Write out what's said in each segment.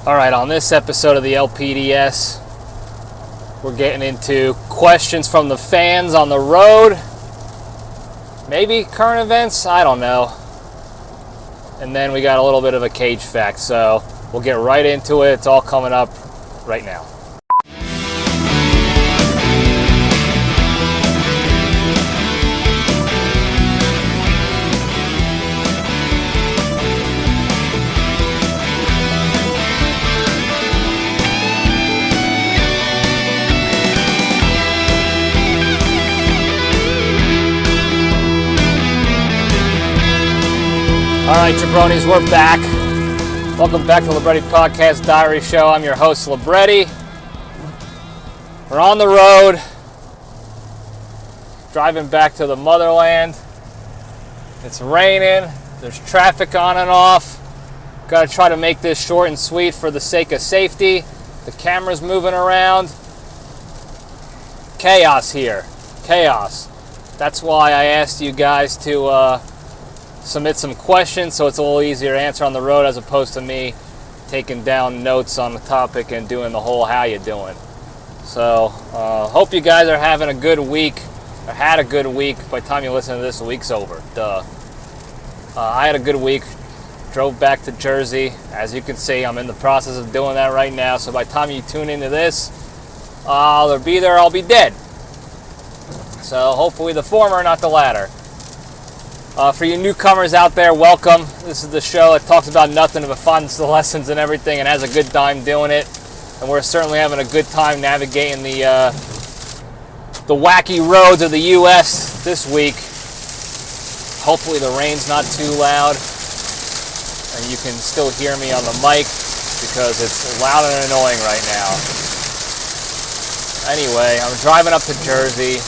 Alright, on this episode of the LPDS, we're getting into questions from the fans on the road. Maybe current events, I don't know. And then we got a little bit of a cage fact, so we'll get right into it. It's all coming up right now. All right, jabronis, we're back. Welcome back to Libretti Podcast Diary Show. I'm your host, Libretti. We're on the road, driving back to the motherland. It's raining. There's traffic on and off. Got to try to make this short and sweet for the sake of safety. The camera's moving around. Chaos here. Chaos. That's why I asked you guys to submit some questions so it's a little easier to answer on the road as opposed to me taking down notes on the topic and doing the whole how you doing. So hope you guys are having a good week or had a good week. By the time you listen to this, the week's over. Duh. I had a good week. Drove back to Jersey. As you can see, I'm in the process of doing that right now. So by the time you tune into this, I'll be there, I'll be dead. So hopefully the former, not the latter. For you newcomers out there, welcome. This is the show that talks about nothing but fun, the lessons and everything, and has a good time doing it. And we're certainly having a good time navigating the wacky roads of the U.S. this week. Hopefully the rain's not too loud, and you can still hear me on the mic because it's loud and annoying right now. Anyway, I'm driving up to Jersey.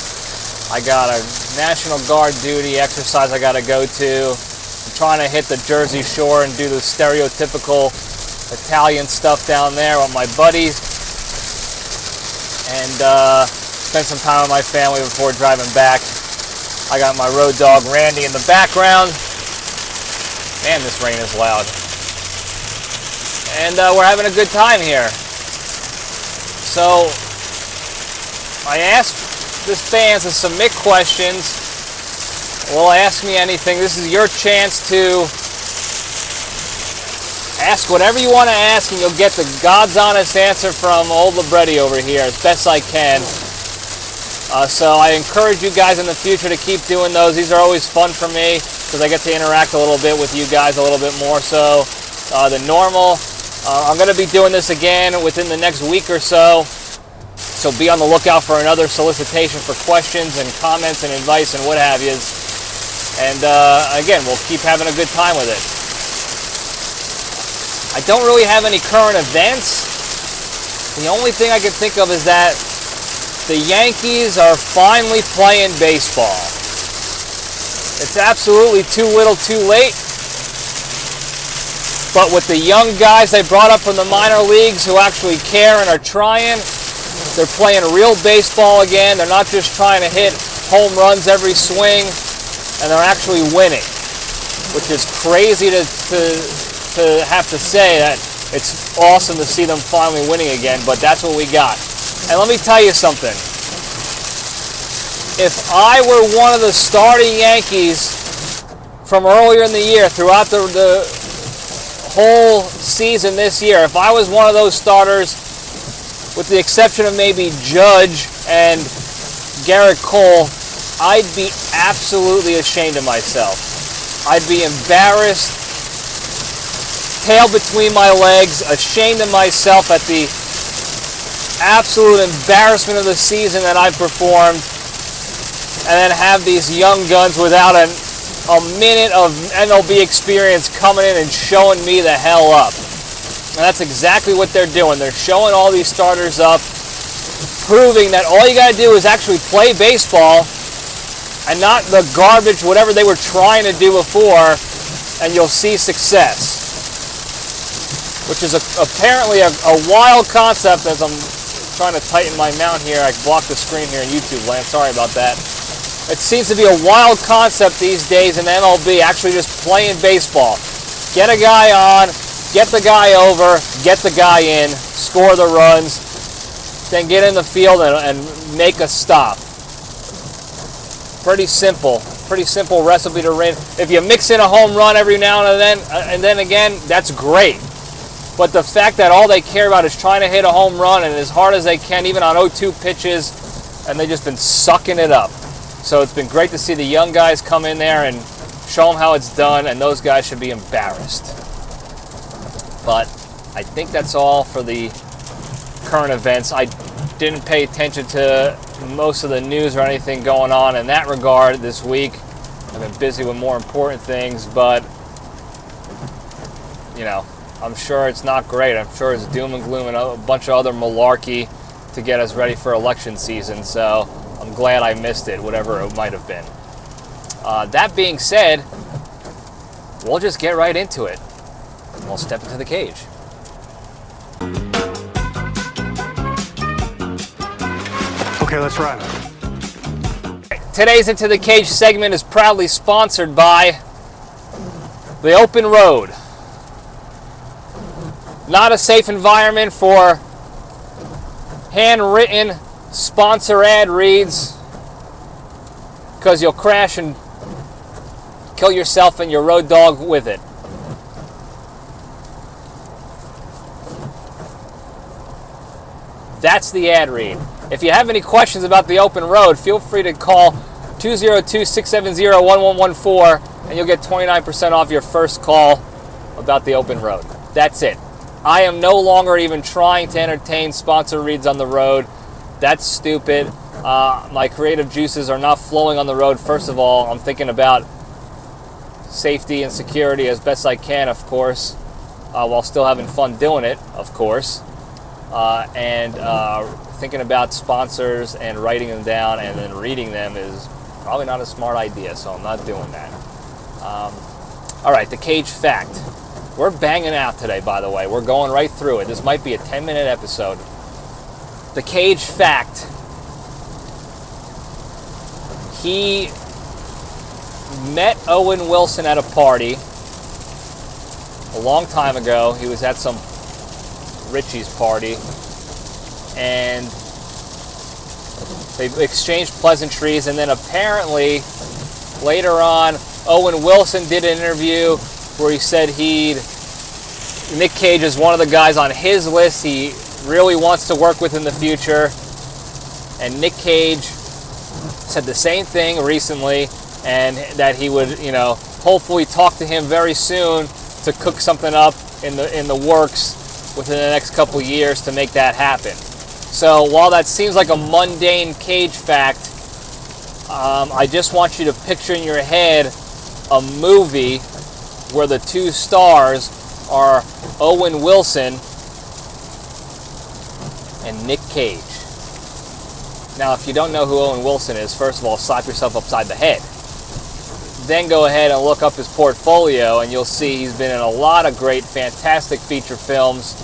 I got a National Guard duty exercise I got to go to. I'm trying to hit the Jersey Shore and do the stereotypical Italian stuff down there with my buddies. And spend some time with my family before driving back. I got my road dog Randy in the background. Man, this rain is loud. And we're having a good time here. So I asked this fans to submit questions. Well, ask me anything. This is your chance to ask whatever you want to ask, and you'll get the God's honest answer from old Libretti over here as best I can. So I encourage you guys in the future to keep doing those. These are always fun for me because I get to interact a little bit with you guys a little bit more so than normal. I'm going to be doing this again within the next week or so. So be on the lookout for another solicitation for questions and comments and advice and what have you. And again, we'll keep having a good time with it. I don't really have any current events. The only thing I can think of is that the Yankees are finally playing baseball. It's absolutely too little too late. But with the young guys they brought up from the minor leagues who actually care and are trying, they're playing real baseball again. They're not just trying to hit home runs every swing, and they're actually winning, which is crazy to have to say that it's awesome to see them finally winning again, but that's what we got. And let me tell you something. If I were one of the starting Yankees from earlier in the year, throughout the whole season this year, if I was one of those starters, with the exception of maybe Judge and Garrett Cole, I'd be absolutely ashamed of myself. I'd be embarrassed, tail between my legs, ashamed of myself at the absolute embarrassment of the season that I performed, and then have these young guns without a minute of MLB experience coming in and showing me the hell up. And that's exactly what they're doing. They're showing all these starters up, proving that all you got to do is actually play baseball and not the garbage, whatever they were trying to do before, and you'll see success. Which is apparently a wild concept. As I'm trying to tighten my mount here, I blocked the screen here in YouTube land. Sorry about that. It seems to be a wild concept these days in MLB, actually just playing baseball. Get a guy on, Get the guy over, get the guy in, score the runs, then get in the field and make a stop. Pretty simple recipe to win. If you mix in a home run every now and then again, that's great. But the fact that all they care about is trying to hit a home run and as hard as they can, even on 0-2 pitches, and they've just been sucking it up. So it's been great to see the young guys come in there and show them how it's done, and those guys should be embarrassed. But I think that's all for the current events. I didn't pay attention to most of the news or anything going on in that regard this week. I've been busy with more important things, but I'm sure it's not great. I'm sure it's doom and gloom and a bunch of other malarkey to get us ready for election season. So I'm glad I missed it, whatever it might have been. That being said, we'll just get right into it. We'll step into the cage. Okay, let's run. Today's Into the Cage segment is proudly sponsored by The Open Road. Not a safe environment for handwritten sponsor ad reads, because you'll crash and kill yourself and your road dog with it. That's the ad read. If you have any questions about The Open Road, feel free to call 202-670-1114 and you'll get 29% off your first call about The Open Road. That's it. I am no longer even trying to entertain sponsor reads on the road. That's stupid. My creative juices are not flowing on the road. First of all, I'm thinking about safety and security as best I can, of course, while still having fun doing it, of course. And thinking about sponsors and writing them down and then reading them is probably not a smart idea, so I'm not doing that. All right, the cage fact. We're banging out today, by the way. We're going right through it. This might be a 10-minute episode. The cage fact. He met Owen Wilson at a party a long time ago. He was at some Richie's party, and they exchanged pleasantries, and then apparently later on Owen Wilson did an interview where he said Nick Cage is one of the guys on his list he really wants to work with in the future, and Nick Cage said the same thing recently, and that he would hopefully talk to him very soon to cook something up in the works within the next couple years to make that happen. So while that seems like a mundane Cage fact, I just want you to picture in your head a movie where the two stars are Owen Wilson and Nick Cage. Now, if you don't know who Owen Wilson is, first of all, slap yourself upside the head. Then go ahead and look up his portfolio, and you'll see he's been in a lot of great, fantastic feature films,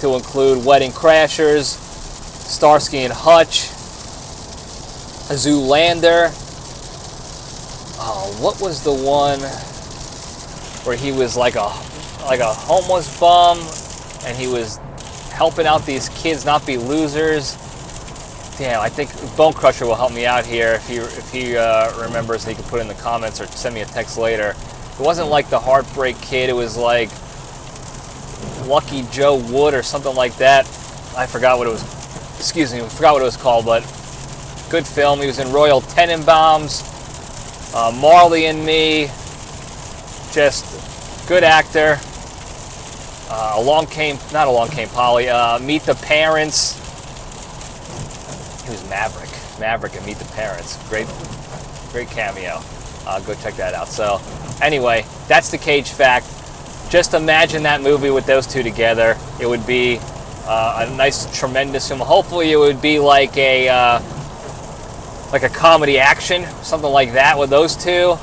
to include Wedding Crashers, Starsky and Hutch, Zoolander. Oh, what was the one where he was like a homeless bum, and he was helping out these kids not be losers? Damn, I think Bone Crusher will help me out here if he remembers. He can put it in the comments or send me a text later. It wasn't like the Heartbreak Kid. It was like Lucky Joe Wood or something like that. I forgot what it was. Excuse me, I forgot what it was called, but good film. He was in Royal Tenenbaums, Marley and Me. Just good actor. Along Came Polly. Meet the Parents. He was Maverick and Meet the Parents. Great cameo. Go check that out. So anyway, that's the Cage fact. Just imagine that movie with those two together. It would be a nice, tremendous film. Hopefully it would be like a comedy action, something like that with those two.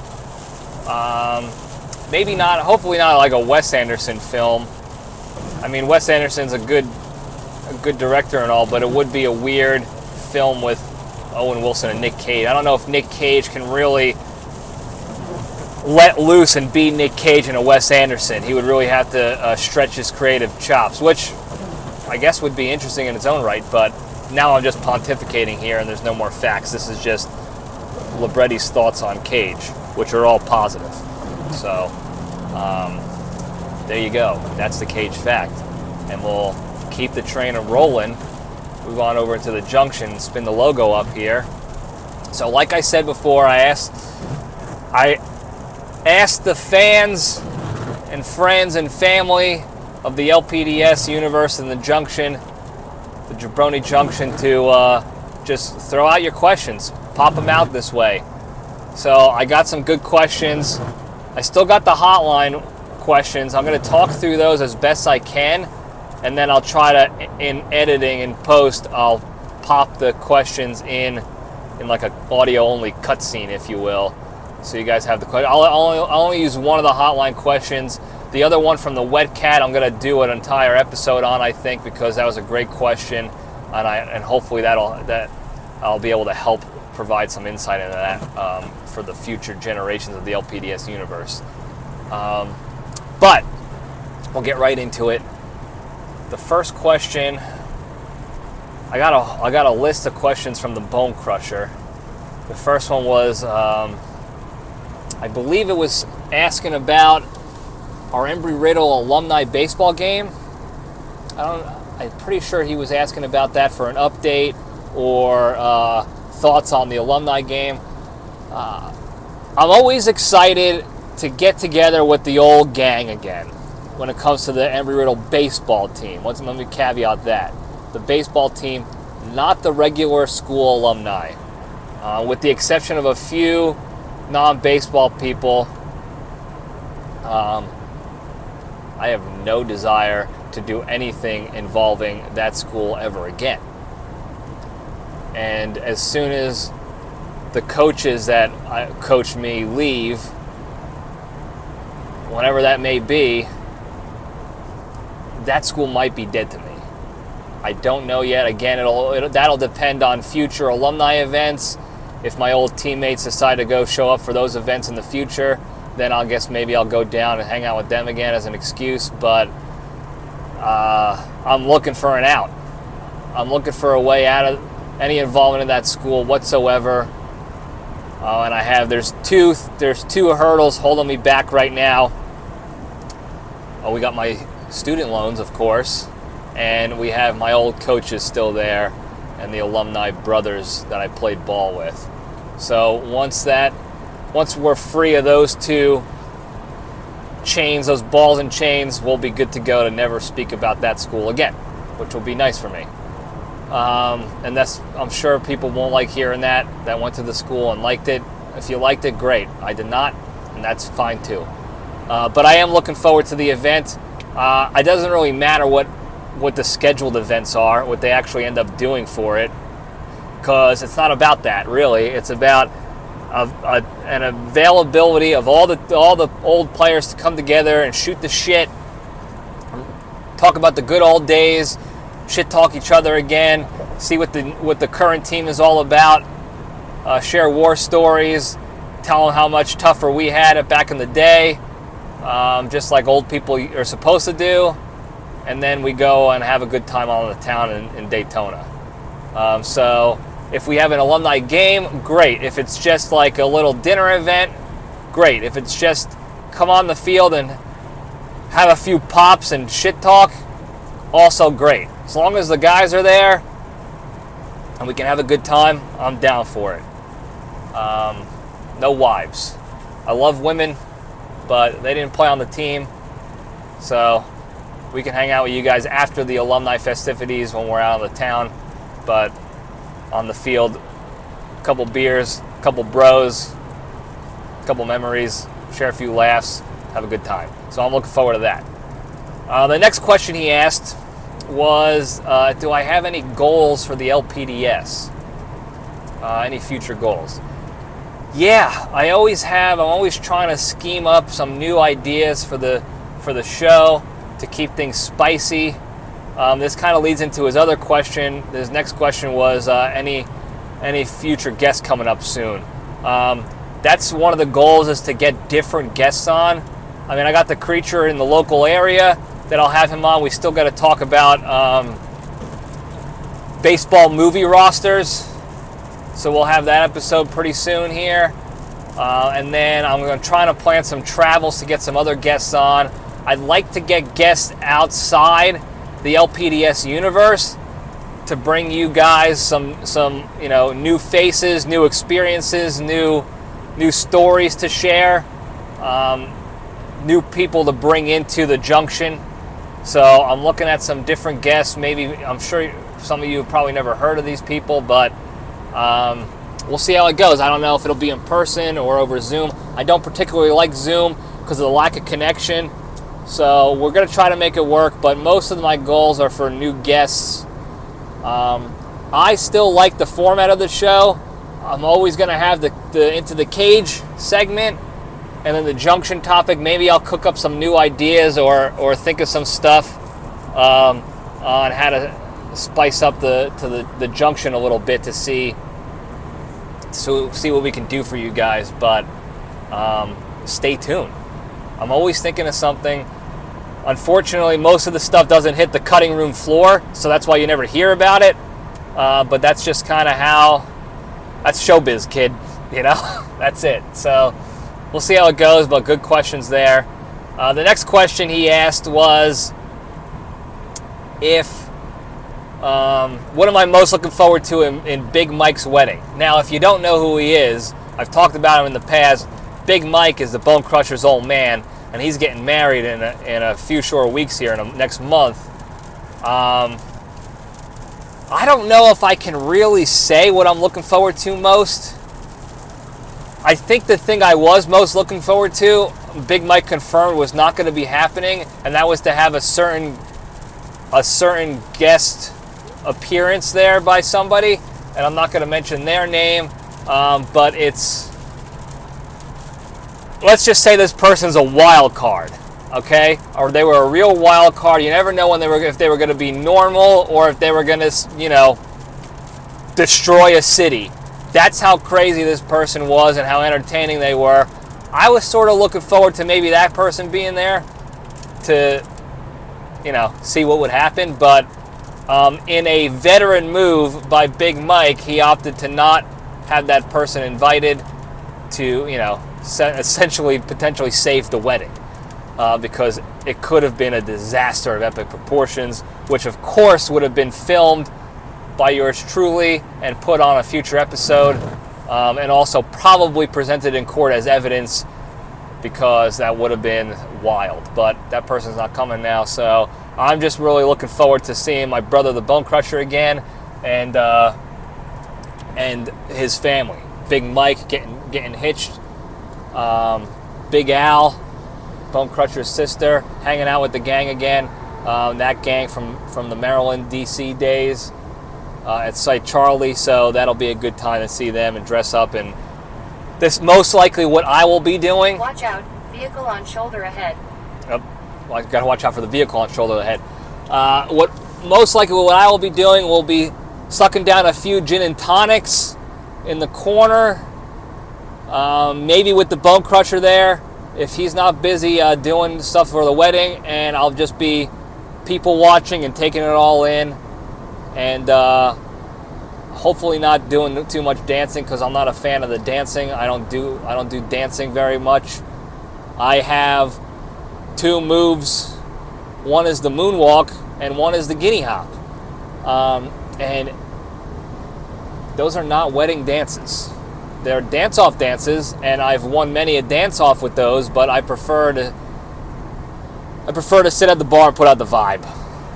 Maybe not, hopefully not like a Wes Anderson film. I mean, Wes Anderson's a good director and all, but it would be a weird film with Owen Wilson and Nick Cage. I don't know if Nick Cage can really let loose and be Nick Cage and a Wes Anderson. He would really have to stretch his creative chops, which I guess would be interesting in its own right, but now I'm just pontificating here and there's no more facts. This is just Libretti's thoughts on Cage, which are all positive. So, there you go. That's the Cage fact. And we'll keep the train rolling, move on over to the junction, spin the logo up here. So like I said before, I asked the fans and friends and family of the LPDS universe and the junction, the Jabroni Junction, to just throw out your questions. Pop them out this way. So I got some good questions. I still got the hotline questions. I'm going to talk through those as best I can, and then I'll try to, in editing and post, I'll pop the questions in like an audio-only cutscene, if you will. So you guys have the question. I'll only use one of the hotline questions. The other one from the Wet Cat, I'm going to do an entire episode on, I think, because that was a great question, and hopefully I'll be able to help provide some insight into that for the future generations of the LPDS universe. But we'll get right into it. The first question, I got a list of questions from the Bone Crusher. The first one was, I believe it was asking about our Embry-Riddle alumni baseball game. I'm pretty sure he was asking about that for an update or thoughts on the alumni game. I'm always excited to get together with the old gang again when it comes to the Embry-Riddle baseball team. Let me caveat that. The baseball team, not the regular school alumni. With the exception of a few non-baseball people, I have no desire to do anything involving that school ever again. And as soon as the coaches that coach me leave, whenever that may be, that school might be dead to me. I don't know yet. Again, that'll depend on future alumni events. If my old teammates decide to go show up for those events in the future, then I'll guess maybe I'll go down and hang out with them again as an excuse. But I'm looking for an out. I'm looking for a way out of any involvement in that school whatsoever. And there's two hurdles holding me back right now. We got my student loans, of course, and we have my old coaches still there and the alumni brothers that I played ball with. So once we're free of those two chains, those balls and chains, we'll be good to go to never speak about that school again, which will be nice for me. And I'm sure people won't like hearing that went to the school and liked it. If you liked it, great. I did not, and that's fine too. But I am looking forward to the event. It doesn't really matter what the scheduled events are, what they actually end up doing for it, because it's not about that, really. It's about an availability of all the old players to come together and shoot the shit, talk about the good old days, shit talk each other again, see what the current team is all about, share war stories, tell them how much tougher we had it back in the day, just like old people are supposed to do. And then we go and have a good time on the town in Daytona. So if we have an alumni game, great. If it's just like a little dinner event, great. If it's just come on the field and have a few pops and shit talk, also great. As long as the guys are there and we can have a good time, I'm down for it. No wives. I love women, but they didn't play on the team, so we can hang out with you guys after the alumni festivities when we're out of the town. But on the field, a couple beers, a couple bros, a couple memories, share a few laughs, have a good time. So I'm looking forward to that. The next question he asked was, do I have any goals for the LPDS? Any future goals? Yeah, I always have. I'm always trying to scheme up some new ideas for the show, to keep things spicy. This kind of leads into his other question. His next question was any future guests coming up soon. that's one of the goals, is to get different guests on. I mean, I got the creature in the local area that I'll have him on. We still got to talk about baseball movie rosters. So we'll have that episode pretty soon here. And then I'm going to try to plan some travels to get some other guests on. I'd like to get guests outside the LPDS universe to bring you guys some new faces, new experiences, new stories to share, new people to bring into the junction. So I'm looking at some different guests. Maybe, I'm sure some of you have probably never heard of these people, but we'll see how it goes. I don't know if it'll be in person or over Zoom. I don't particularly like Zoom because of the lack of connection. So we're going to try to make it work, but most of my goals are for new guests. I still like the format of the show. I'm always going to have the Into the Cage segment, and then the junction topic. Maybe I'll cook up some new ideas or think of some stuff on how to spice up the junction a little bit to see what we can do for you guys. But stay tuned. I'm always thinking of something. Unfortunately, most of the stuff doesn't hit the cutting room floor, so that's why you never hear about it. But that's just kind of how, that's showbiz, kid. That's it. So we'll see how it goes, but good questions there. The next question he asked was, what am I most looking forward to in Big Mike's wedding? Now, if you don't know who he is, I've talked about him in the past. Big Mike is the Bone Crusher's old man, and he's getting married in a few short weeks here, next month. I don't know if I can really say what I'm looking forward to most. I think the thing I was most looking forward to, Big Mike confirmed, was not going to be happening, and that was to have a certain guest appearance there by somebody, and I'm not going to mention their name, but let's just say this person's a wild card, okay? Or they were a real wild card. You never know if they were going to be normal or if they were going to, destroy a city. That's how crazy this person was and how entertaining they were. I was sort of looking forward to maybe that person being there to, see what would happen. But in a veteran move by Big Mike, he opted to not have that person invited to, essentially potentially save the wedding, because it could have been a disaster of epic proportions, which of course would have been filmed by yours truly and put on a future episode, and also probably presented in court as evidence, because that would have been wild. But that person's not coming now, so I'm just really looking forward to seeing my brother, the Bone Crusher, again, and his family. Big Mike getting hitched. Big Al, Bone Crusher's sister, hanging out with the gang again. That gang from the Maryland, D.C. days at Site Charlie. So that'll be a good time to see them and dress up. And this most likely what I will be doing. Watch out, vehicle on shoulder ahead. Well, I got to watch out for the vehicle on shoulder ahead. What I will be doing will be sucking down a few gin and tonics in the corner. Maybe with the Bone Crusher there, if he's not busy doing stuff for the wedding, and I'll just be people watching and taking it all in, and hopefully not doing too much dancing, because I'm not a fan of the dancing. I don't do dancing very much. I have two moves. One is the moonwalk, and one is the guinea hop, and those are not wedding dances. They're dance-off dances, and I've won many a dance-off with those, but I prefer to sit at the bar and put out the vibe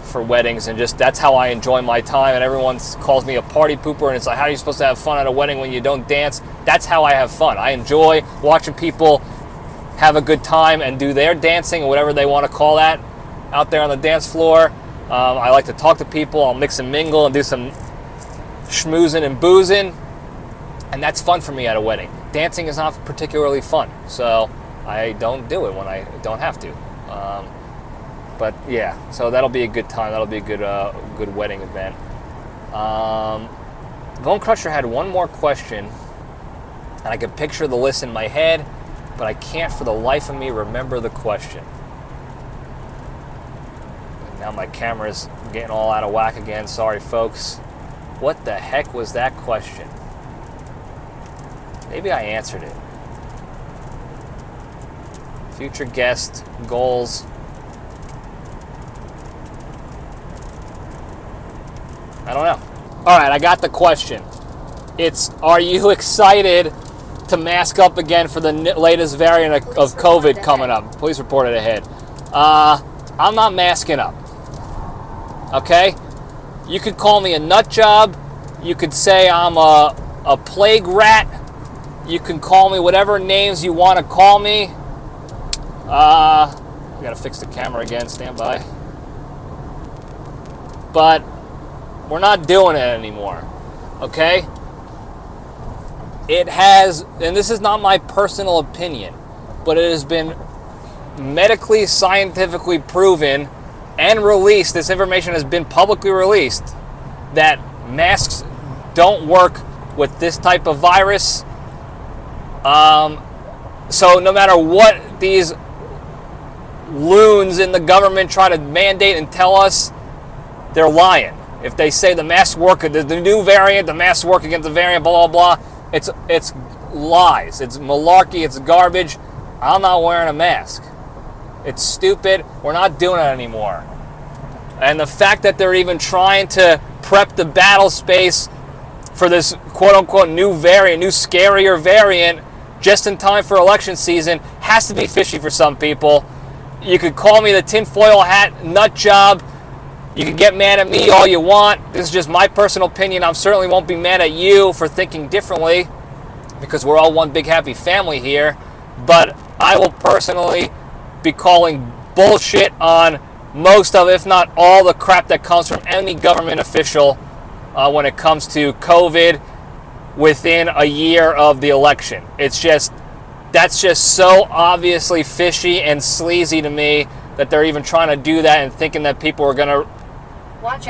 for weddings, and just that's how I enjoy my time. And everyone calls me a party pooper, and it's like, how are you supposed to have fun at a wedding when you don't dance? That's how I have fun. I enjoy watching people have a good time and do their dancing, or whatever they want to call that, out there on the dance floor. I like to talk to people. I'll mix and mingle and do some schmoozing and boozing. And that's fun for me at a wedding. Dancing is not particularly fun, so I don't do it when I don't have to. But yeah, so that'll be a good time. That'll be a good wedding event. Bone Crusher had one more question, And I can picture the list in my head, but I can't for the life of me remember the question. And now my camera's getting all out of whack again. Sorry, folks. What the heck was that question? Maybe I answered it. Future guest, goals. I don't know. All right, I got the question. It's, are you excited to mask up again for the latest variant of COVID coming up? Police reported ahead. I'm not masking up. Okay? You could call me a nut job. You could say I'm a plague rat. You can call me whatever names you want to call me. I gotta fix the camera again. Stand by. But we're not doing it anymore. Okay? It has, and this is not my personal opinion, but it has been medically, scientifically proven and released. This information has been publicly released that masks don't work with this type of virus. So no matter what these loons in the government try to mandate and tell us, they're lying. If they say the masks work, the new variant, the masks work against the variant, blah, blah, blah, it's lies. It's malarkey. It's garbage. I'm not wearing a mask. It's stupid. We're not doing it anymore. And the fact that they're even trying to prep the battle space for this quote-unquote new variant, new scarier variant, just in time for election season, has to be fishy for some people. You could call me the tinfoil hat nut job. You can get mad at me all you want. This is just my personal opinion. I certainly won't be mad at you for thinking differently, because we're all one big happy family here. But I will personally be calling bullshit on most of, if not all, the crap that comes from any government official when it comes to COVID within a year of the election. That's just so obviously fishy and sleazy to me that they're even trying to do that and thinking that people are going to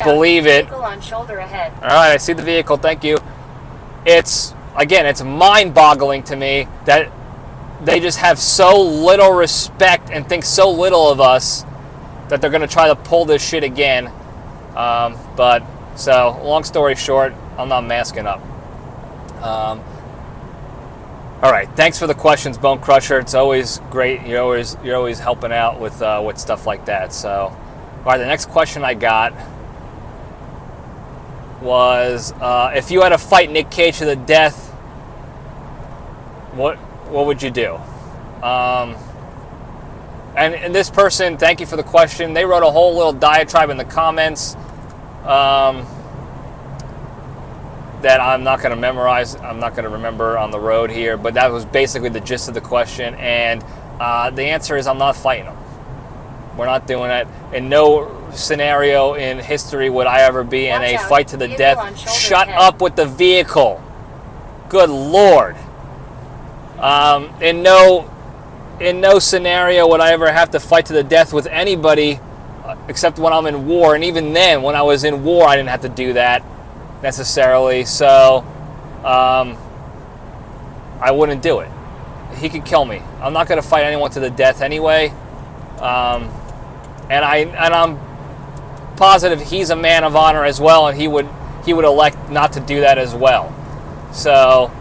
believe it. Vehicle on shoulder ahead. All right, I see the vehicle. Thank you. It's mind-boggling to me that they just have so little respect and think so little of us that they're going to try to pull this shit again. So, long story short, I'm not masking up. All right, thanks for the questions, Bone Crusher. It's always great. You're always helping out with stuff like that. So, all right, the next question I got was, if you had to fight Nick Cage to the death, what would you do? And this person, thank you for the question. They wrote a whole little diatribe in the comments that I'm not going to memorize. I'm not going to remember on the road here, but that was basically the gist of the question. And the answer is, I'm not fighting them. We're not doing it. In no scenario in history would I ever be in a fight to the death. Shut up with the vehicle. Good Lord. In no scenario would I ever have to fight to the death with anybody except when I'm in war. And even then, when I was in war, I didn't have to do that necessarily. So I wouldn't do it. He could kill me. I'm not going to fight anyone to the death anyway. And I'm positive he's a man of honor as well, and he would elect not to do that as well. So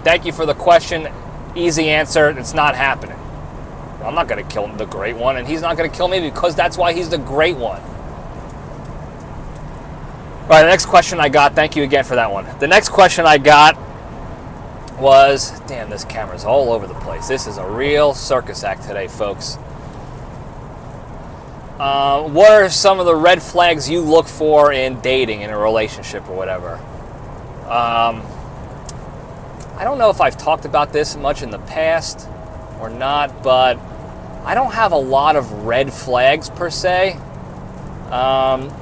thank you for the question. Easy answer. It's not happening. I'm not going to kill the great one, and he's not going to kill me because that's why he's the great one. All right, the next question I got, thank you again for that one. The next question I got was, damn, this camera's all over the place. This is a real circus act today, folks. What are some of the red flags you look for in dating, in a relationship or whatever? I don't know if I've talked about this much in the past or not, but I don't have a lot of red flags per se.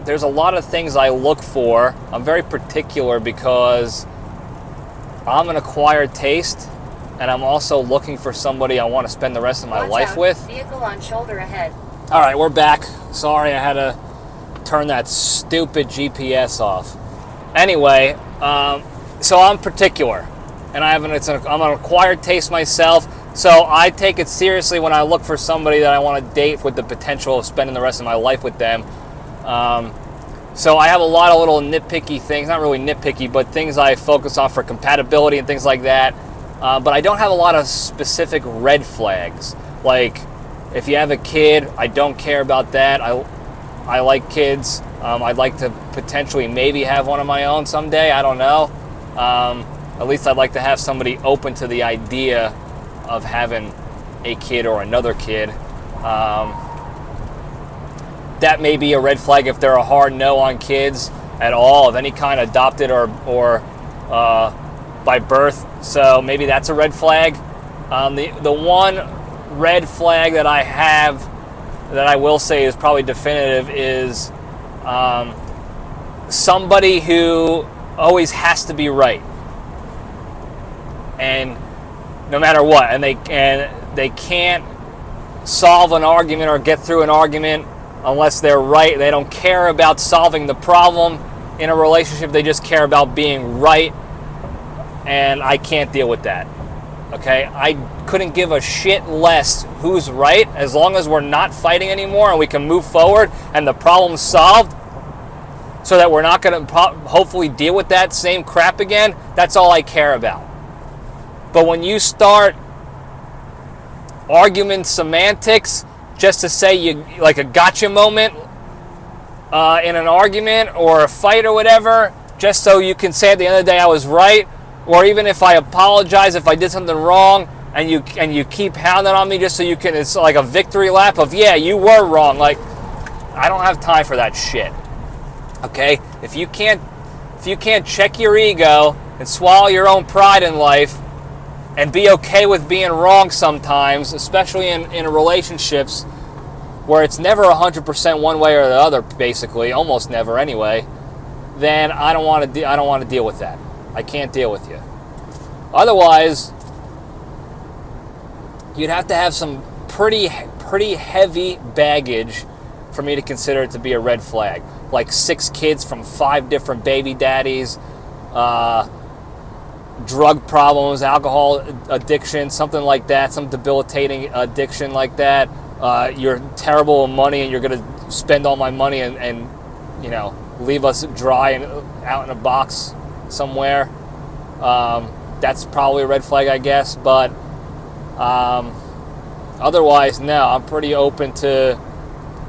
There's a lot of things I look for. I'm very particular because I'm an acquired taste, and I'm also looking for somebody I want to spend the rest of my life with. Vehicle on shoulder ahead. All right, we're back. Sorry, I had to turn that stupid GPS off. Anyway, so I'm particular. and I'm an acquired taste myself. So I take it seriously when I look for somebody that I want to date with the potential of spending the rest of my life with them. So I have a lot of little nitpicky things, not really nitpicky, but things I focus on for compatibility and things like that. But I don't have a lot of specific red flags. Like, if you have a kid, I don't care about that. I like kids. I'd like to potentially maybe have one of my own someday. I don't know. At least I'd like to have somebody open to the idea of having a kid or another kid. That may be a red flag if they're a hard no on kids at all, of any kind, adopted or by birth. So maybe that's a red flag. The one red flag that I have that I will say is probably definitive is somebody who always has to be right, and no matter what, and they can't solve an argument or get through an argument unless they're right. They don't care about solving the problem in a relationship. They just care about being right, and I can't deal with that. Okay, I couldn't give a shit less who's right, as long as we're not fighting anymore and we can move forward and the problem's solved, so that we're not going to hopefully deal with that same crap again. That's all I care about. But when you start arguing semantics just to say you like a gotcha moment in an argument or a fight or whatever, just so you can say at the end of the day I was right, or even if I apologize if I did something wrong and you keep pounding on me just so you can, it's like a victory lap of, yeah, you were wrong. Like, I don't have time for that shit. Okay? If you can't check your ego and swallow your own pride in life and be okay with being wrong sometimes, especially in relationships where it's never 100% one way or the other, basically, almost never anyway, then I don't want to deal with that. I can't deal with you. Otherwise, you'd have to have some pretty heavy baggage for me to consider it to be a red flag. Like 6 kids from 5 different baby daddies, drug problems, alcohol addiction, something like that, some debilitating addiction like that. You're terrible with money and you're going to spend all my money and you know, leave us dry and out in a box somewhere. That's probably a red flag, I guess. But otherwise, no, I'm pretty open to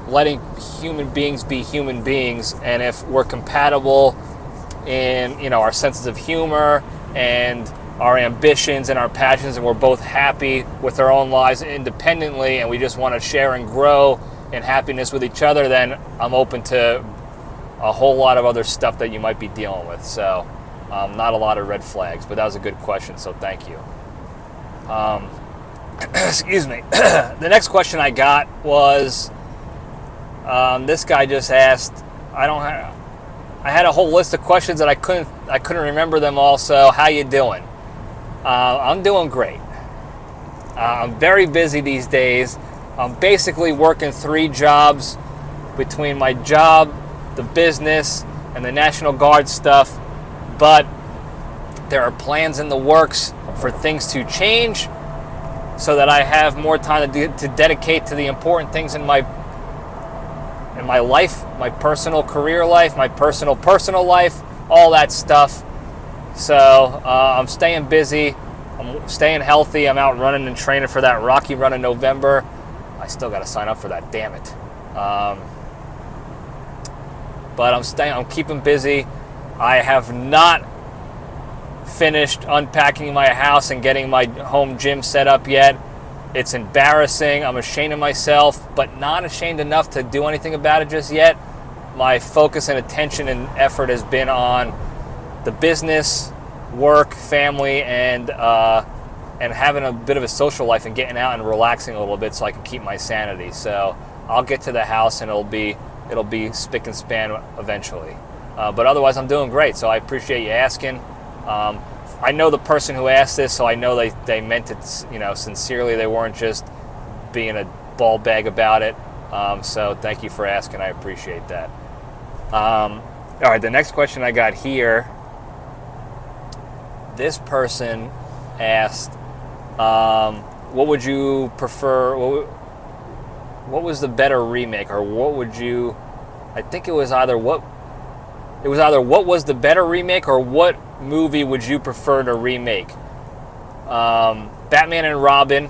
letting human beings be human beings. And if we're compatible in, you know, our senses of humor and our ambitions and our passions, and we're both happy with our own lives independently, and we just want to share and grow in happiness with each other, then I'm open to a whole lot of other stuff that you might be dealing with. So not a lot of red flags, but that was a good question, so thank you. Excuse me. The next question I got was, this guy just asked, I had a whole list of questions that I couldn't remember them all. So how you doing? I'm doing great. I'm very busy these days. I'm basically working 3 jobs between my job, the business, and the National Guard stuff. But there are plans in the works for things to change so that I have more time to dedicate to the important things in my life, my personal career life, my personal life, all that stuff. So I'm staying busy, I'm staying healthy, I'm out running and training for that Rocky Run in November. I still got to sign up for that, damn it. But I'm keeping busy. I have not finished unpacking my house and getting my home gym set up yet. It's embarrassing. I'm ashamed of myself, but not ashamed enough to do anything about it just yet. My focus and attention and effort has been on the business, work, family, and having a bit of a social life and getting out and relaxing a little bit so I can keep my sanity. So I'll get to the house and it'll be spick and span eventually. But otherwise, I'm doing great. So I appreciate you asking. I know the person who asked this, so I know they meant it, you know, sincerely. They weren't just being a ball bag about it. So thank you for asking. I appreciate that. All right, the next question I got here. this person asked, what would you prefer? What was the better remake, or what would you? I think it was either what was the better remake, or what movie would you prefer to remake? Batman and Robin.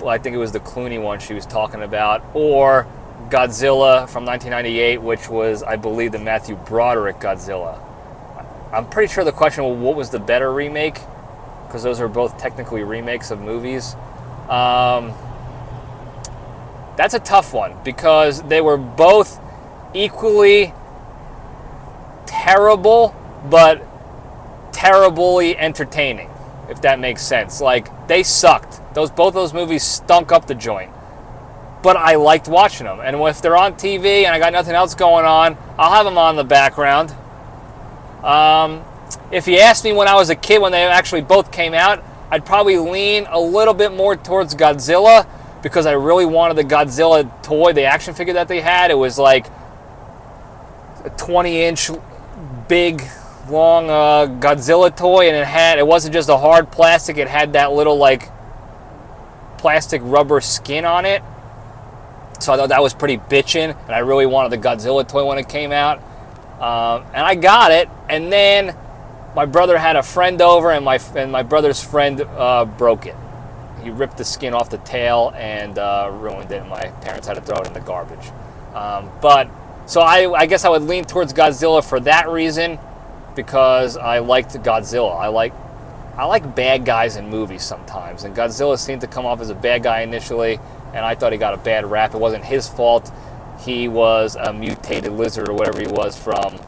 I think it was the Clooney one she was talking about, or Godzilla from 1998, which was, I believe, the Matthew Broderick Godzilla. I'm pretty sure the question was, what was the better remake? Because those are both technically remakes of movies. That's a tough one, because they were both equally terrible, but terribly entertaining, if that makes sense. Like, they sucked. Both those movies stunk up the joint. But I liked watching them. And if they're on TV and I got nothing else going on, I'll have them on in the background. If you asked me when I was a kid, when they actually both came out, I'd probably lean a little bit more towards Godzilla, because I really wanted the Godzilla toy, the action figure that they had. It was like a 20-inch big, long Godzilla toy, and it wasn't just a hard plastic, it had that little like plastic rubber skin on it. So I thought that was pretty bitchin', and I really wanted the Godzilla toy when it came out. And I got it, and then my brother had a friend over, and my brother's friend broke it. He ripped the skin off the tail and ruined it, and my parents had to throw it in the garbage. So I guess I would lean towards Godzilla for that reason, because I liked Godzilla. I like bad guys in movies sometimes, and Godzilla seemed to come off as a bad guy initially, and I thought he got a bad rap. It wasn't his fault. He was a mutated lizard or whatever he was from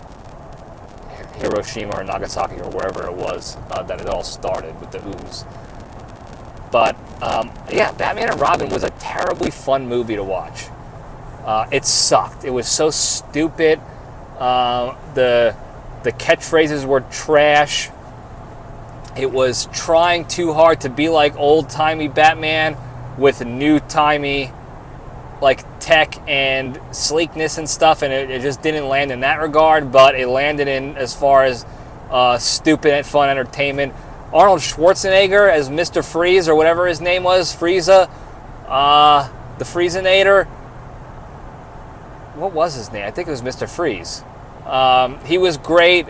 Hiroshima or Nagasaki or wherever it was that it all started with the ooze. But yeah, Batman and Robin was a terribly fun movie to watch. It sucked. It was so stupid. The catchphrases were trash. It was trying too hard to be like old-timey Batman with new-timey like tech and sleekness and stuff, and it just didn't land in that regard, but it landed in as far as stupid and fun entertainment. Arnold Schwarzenegger as Mr. Freeze, or whatever his name was, Frieza, the Freezinator. What was his name? I think it was Mr. Freeze. He was great.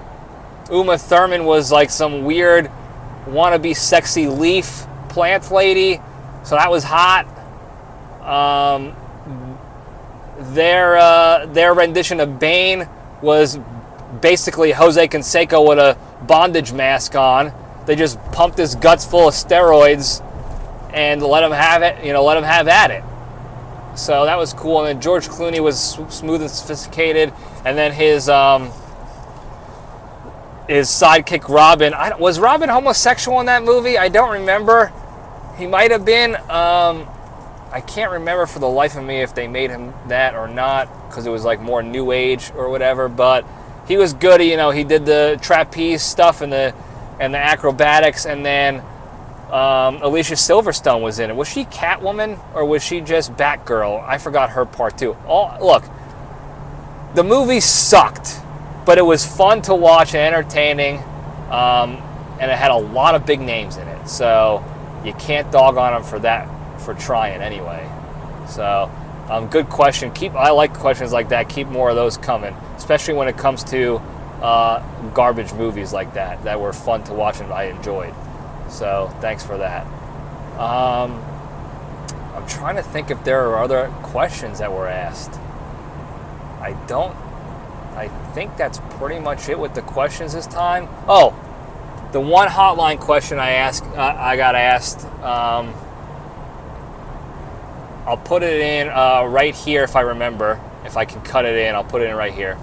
Uma Thurman was like some weird wannabe sexy leaf plant lady, so that was hot. Their rendition of Bane was basically Jose Canseco with a bondage mask on. They just pumped his guts full of steroids and let him have it. Let him have at it. So that was cool. And then George Clooney was smooth and sophisticated. And then his sidekick Robin. Was Robin homosexual in that movie? I don't remember. He might have been. I can't remember for the life of me if they made him that or not, because it was like more new age or whatever. But he was good. He did the trapeze stuff and the acrobatics, and then Alicia Silverstone was in it. Was she Catwoman or was she just Batgirl? I forgot her part too. Look, the movie sucked, but it was fun to watch and entertaining, and it had a lot of big names in it. So you can't dog on them for trying anyway. So good question. I like questions like that. Keep more of those coming, especially when it comes to garbage movies like that were fun to watch and I enjoyed. So thanks for that. I'm trying to think if there are other questions that were asked. I think that's pretty much it with the questions this time. Oh, the one hotline question I got asked, I'll put it in right here if I remember. If I can cut it in, I'll put it in right here.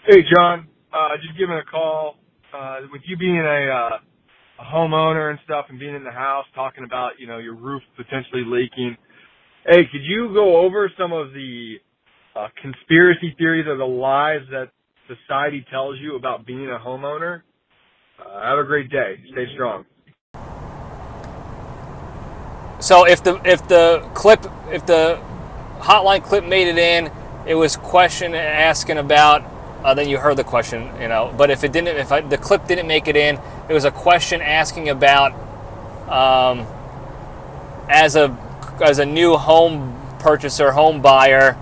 Hey, John. Just giving a call. With you being a homeowner and stuff and being in the house, talking about, your roof potentially leaking. Hey, could you go over some of the conspiracy theories or the lies that society tells you about being a homeowner? Have a great day. Stay strong. So if the hotline clip made it in, it was question asking about. Then you heard the question, But if the clip didn't make it in, it was a question asking about as a new home purchaser, home buyer,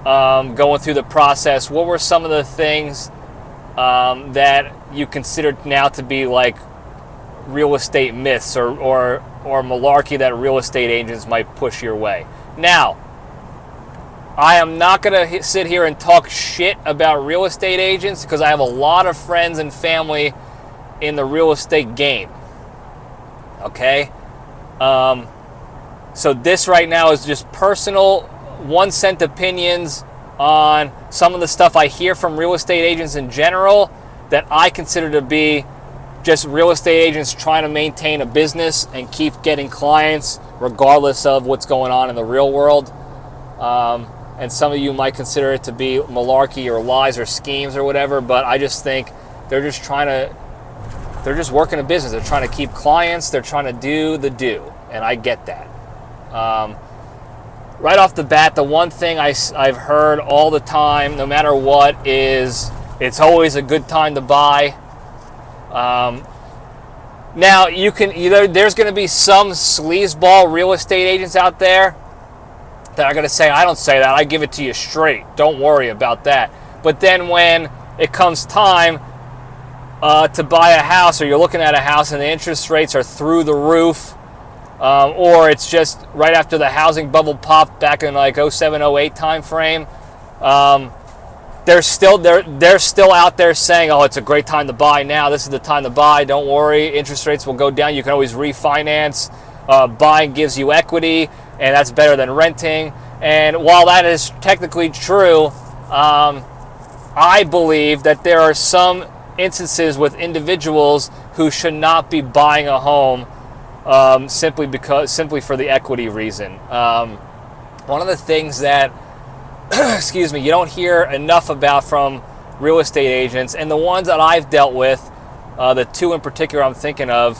going through the process, what were some of the things that you considered now to be like real estate myths or malarkey that real estate agents might push your way? Now, I am not going to sit here and talk shit about real estate agents because I have a lot of friends and family in the real estate game. Okay? So this right now is just personal 1 cent opinions on some of the stuff I hear from real estate agents in general that I consider to be just real estate agents trying to maintain a business and keep getting clients regardless of what's going on in the real world. And some of you might consider it to be malarkey or lies or schemes or whatever, but I just think they're just working a business. They're trying to keep clients. They're trying to do the do, and I get that. Right off the bat, the one thing I've heard all the time, no matter what, is it's always a good time to buy. Now, there's going to be some sleazeball real estate agents out there that are going to say, I don't say that, I give it to you straight. Don't worry about that. But then when it comes time to buy a house, or you're looking at a house and the interest rates are through the roof, or it's just right after the housing bubble popped back in like 07, 08 time frame, they're still out there saying, oh, it's a great time to buy now. This is the time to buy. Don't worry. Interest rates will go down. You can always refinance. Buying gives you equity, and that's better than renting. And while that is technically true, I believe that there are some instances with individuals who should not be buying a home simply for the equity reason. One of the things that excuse me, you don't hear enough about from real estate agents, and the ones that I've dealt with, the two in particular I'm thinking of,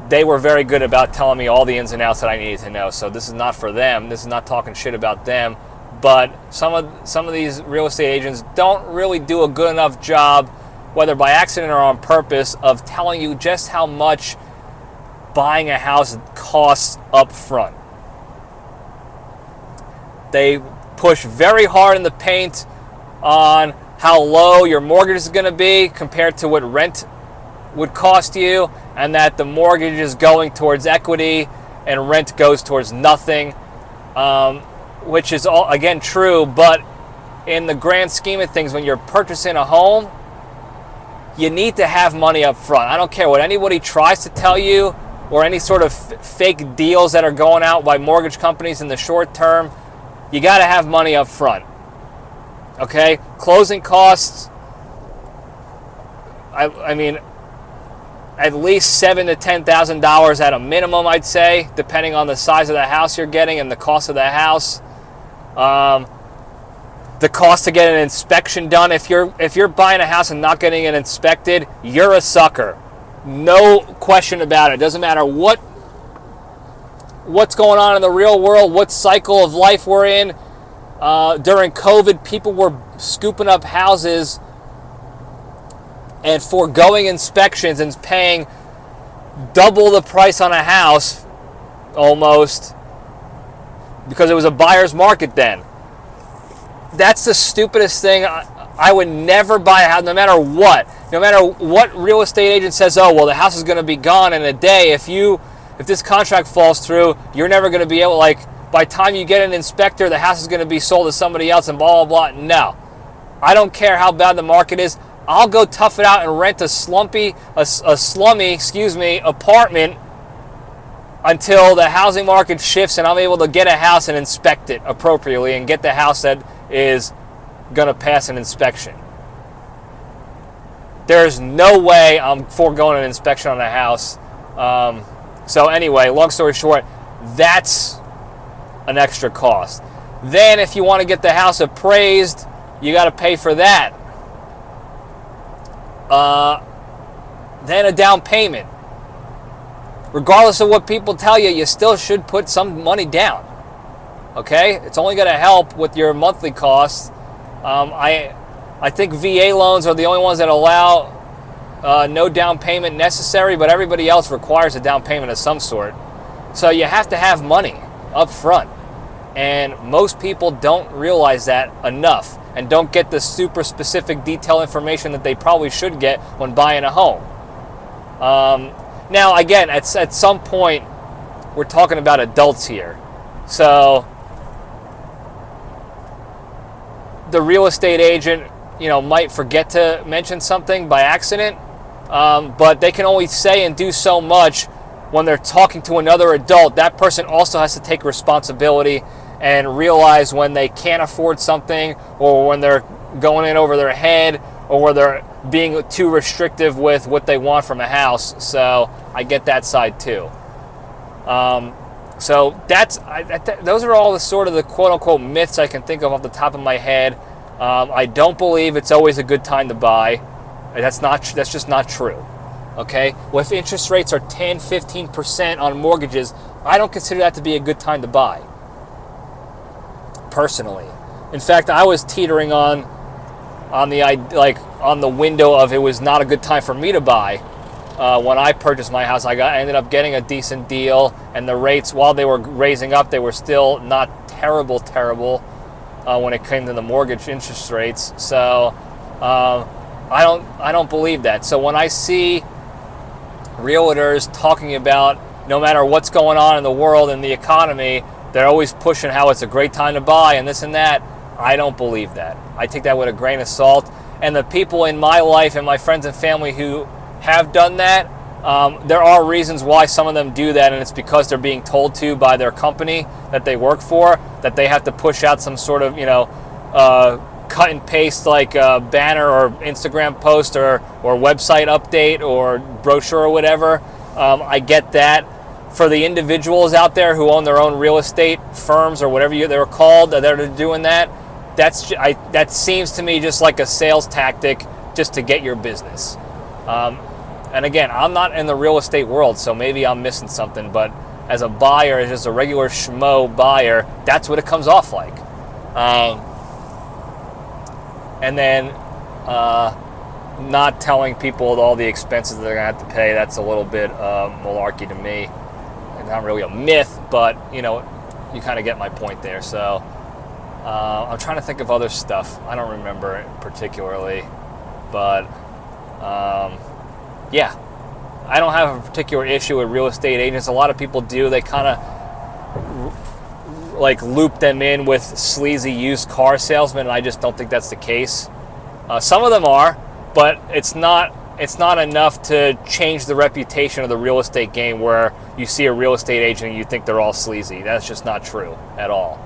they were very good about telling me all the ins and outs that I needed to know. So this is not for them. This is not talking shit about them. But some of these real estate agents don't really do a good enough job, whether by accident or on purpose, of telling you just how much buying a house costs up front. They push very hard in the paint on how low your mortgage is going to be compared to what rent would cost you, and that the mortgage is going towards equity and rent goes towards nothing, which is all again true, but in the grand scheme of things, when you're purchasing a home, you need to have money up front. I don't care what anybody tries to tell you or any sort of fake deals that are going out by mortgage companies in the short term. You got to have money up front. Okay? Closing costs, I mean, at least $7,000 to $10,000 at a minimum, I'd say, depending on the size of the house you're getting and the cost of the house. The cost to get an inspection done. If you're buying a house and not getting it inspected, you're a sucker. No question about it. Doesn't matter what's going on in the real world, what cycle of life we're in. During COVID, people were scooping up houses and foregoing inspections and paying double the price on a house almost because it was a buyer's market then. That's the stupidest thing. I would never buy a house, no matter what. No matter what real estate agent says, oh, well, the house is going to be gone in a day. If this contract falls through, you're never going to be able, by the time you get an inspector, the house is going to be sold to somebody else and blah, blah, blah. No. I don't care how bad the market is. I'll go tough it out and rent a slummy apartment until the housing market shifts and I'm able to get a house and inspect it appropriately and get the house that is going to pass an inspection. There's no way I'm foregoing an inspection on a house. So anyway, long story short, that's an extra cost. Then if you want to get the house appraised, you got to pay for that. Then a down payment. Regardless of what people tell you, you still should put some money down. Okay? It's only going to help with your monthly costs. I think VA loans are the only ones that allow no down payment necessary, but everybody else requires a down payment of some sort. So you have to have money up front. And most people don't realize that enough and don't get the super specific detailed information that they probably should get when buying a home. Now, again, at some point, we're talking about adults here. So the real estate agent, might forget to mention something by accident, but they can only say and do so much when they're talking to another adult. That person also has to take responsibility and realize when they can't afford something, or when they're going in over their head, or where they're being too restrictive with what they want from a house. So I get that side too. So those are all the sort of the quote-unquote myths I can think of off the top of my head. I don't believe it's always a good time to buy. That's just not true. Okay? Well, if interest rates are 10, 15% on mortgages, I don't consider that to be a good time to buy, personally. In fact, I was teetering on the window of it was not a good time for me to buy. When I purchased my house, I ended up getting a decent deal, and the rates, while they were raising up, they were still not terrible when it came to the mortgage interest rates. So I don't believe that. So when I see realtors talking about no matter what's going on in the world and the economy, they're always pushing how it's a great time to buy and this and that, I don't believe that. I take that with a grain of salt. And the people in my life and my friends and family who have done that, there are reasons why some of them do that, and it's because they're being told to by their company that they work for, that they have to push out some sort of, cut and paste like a banner or Instagram post or website update or brochure or whatever. I get that. For the individuals out there who own their own real estate firms or whatever they're called, that are doing that, that seems to me just like a sales tactic just to get your business. And again, I'm not in the real estate world, so maybe I'm missing something, but as a buyer, as just a regular schmo buyer, that's what it comes off like. And then not telling people all the expenses that they're going to have to pay, that's a little bit malarkey to me. It's not really a myth, but, you kind of get my point there. So I'm trying to think of other stuff. I don't remember it particularly, but yeah, I don't have a particular issue with real estate agents. A lot of people do. They kind of loop them in with sleazy used car salesmen, and I just don't think that's the case. Some of them are, but it's not enough to change the reputation of the real estate game where you see a real estate agent and you think they're all sleazy. That's just not true at all.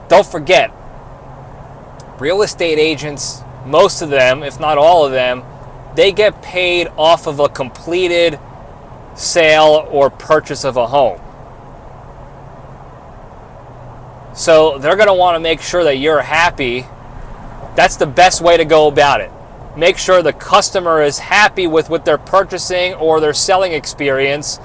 Don't forget, real estate agents, most of them, if not all of them, they get paid off of a completed sale or purchase of a home. So they're going to want to make sure that you're happy. That's the best way to go about it. Make sure the customer is happy with what they're purchasing or their selling experience,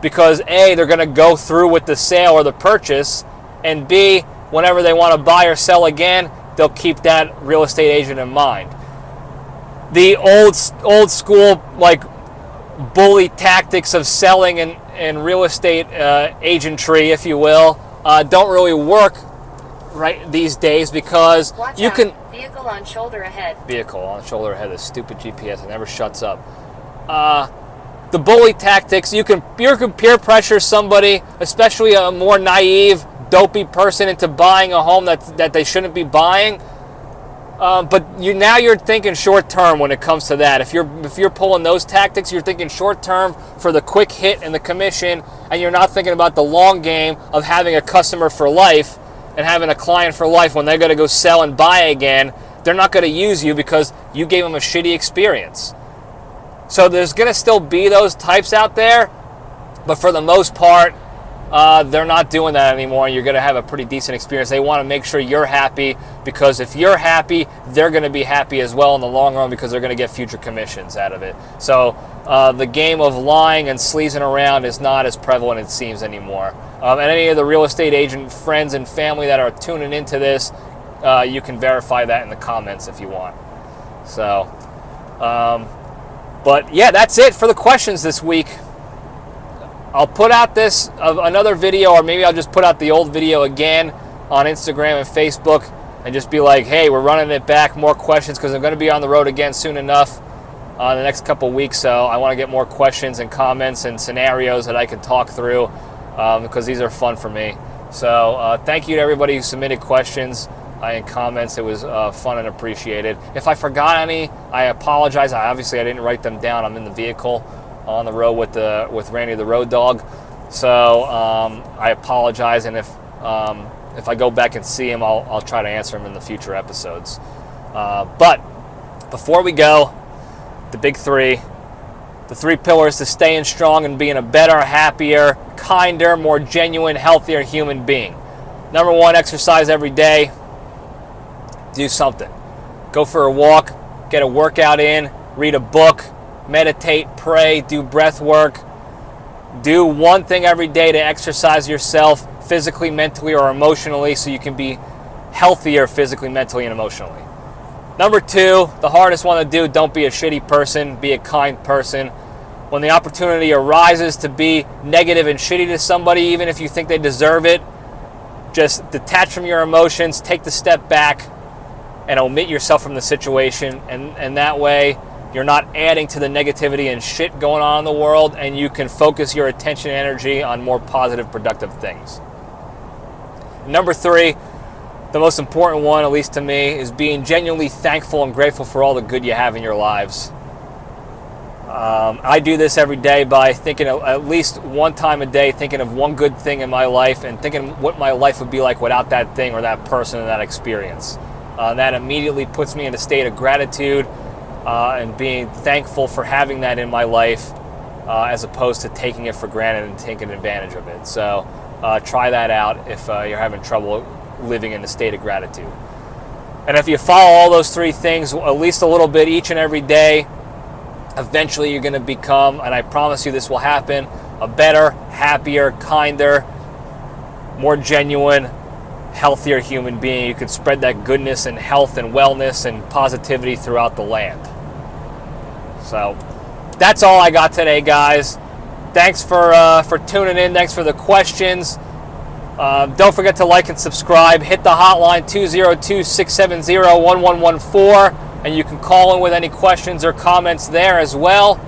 because A, they're going to go through with the sale or the purchase, and B, whenever they want to buy or sell again, they'll keep that real estate agent in mind. The old school bully tactics of selling and real estate agentry, if you will, don't really work right these days, because Watch you out. can... Vehicle on shoulder ahead. Vehicle on shoulder ahead, the stupid GPS, it never shuts up. The bully tactics, you can peer pressure somebody, especially a more naive, dopey person, into buying a home that they shouldn't be buying. But you're thinking short term when it comes to that. If you're pulling those tactics, you're thinking short term for the quick hit and the commission, and you're not thinking about the long game of having a customer for life and having a client for life. When they're going to go sell and buy again, they're not going to use you because you gave them a shitty experience. So there's going to still be those types out there, but for the most part, they're not doing that anymore, and you're going to have a pretty decent experience. They want to make sure you're happy, because if you're happy, they're going to be happy as well in the long run, because they're going to get future commissions out of it. So the game of lying and sleazing around is not as prevalent, it seems, anymore. And any of the real estate agent friends and family that are tuning into this, you can verify that in the comments if you want. So But yeah, that's it for the questions this week. I'll put out another video, or maybe I'll just put out the old video again on Instagram and Facebook and just be like, hey, we're running it back, more questions, because I'm going to be on the road again soon enough the next couple weeks. So I want to get more questions and comments and scenarios that I can talk through, because these are fun for me. So thank you to everybody who submitted questions and comments. It was fun and appreciated. If I forgot any, I apologize. I didn't write them down. I'm in the vehicle on the road with Randy the Road Dog. So I apologize, and if I go back and see him, I'll try to answer him in the future episodes. But before we go, the big three, the 3 pillars to staying strong and being a better, happier, kinder, more genuine, healthier human being. Number 1, exercise every day. Do something. Go for a walk, get a workout in, read a book, meditate, pray, do breath work. Do one thing every day to exercise yourself physically, mentally, or emotionally, so you can be healthier physically, mentally, and emotionally. Number 2, the hardest one to do, don't be a shitty person, be a kind person. When the opportunity arises to be negative and shitty to somebody, even if you think they deserve it, just detach from your emotions, take the step back, and omit yourself from the situation, and that way you're not adding to the negativity and shit going on in the world, and you can focus your attention and energy on more positive, productive things. Number 3, the most important one, at least to me, is being genuinely thankful and grateful for all the good you have in your lives. I do this every day by thinking of, at least one time a day, thinking of one good thing in my life and thinking what my life would be like without that thing or that person or that experience. That immediately puts me in a state of gratitude and being thankful for having that in my life, as opposed to taking it for granted and taking advantage of it. So try that out if you're having trouble living in a state of gratitude. And if you follow all those 3 things at least a little bit each and every day, eventually you're going to become, and I promise you this will happen, a better, happier, kinder, more genuine, healthier human being. You could spread that goodness and health and wellness and positivity throughout the land. So that's all I got today, guys. Thanks for tuning in. Thanks for the questions. Don't forget to like and subscribe. Hit the hotline 202-670-1114, and you can call in with any questions or comments there as well.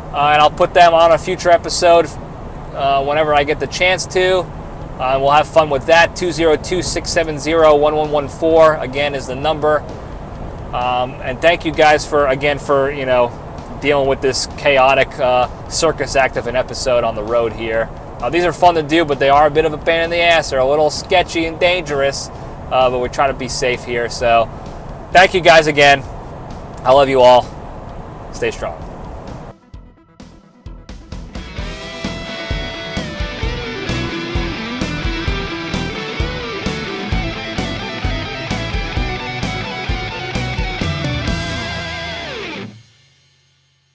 And I'll put them on a future episode whenever I get the chance to. We'll have fun with that. 202-670-1114 again is the number. And thank you guys for dealing with this chaotic circus act of an episode on the road here. These are fun to do, but they are a bit of a pain in the ass. They're a little sketchy and dangerous, but we're trying to be safe here. So thank you guys again. I love you all. Stay strong.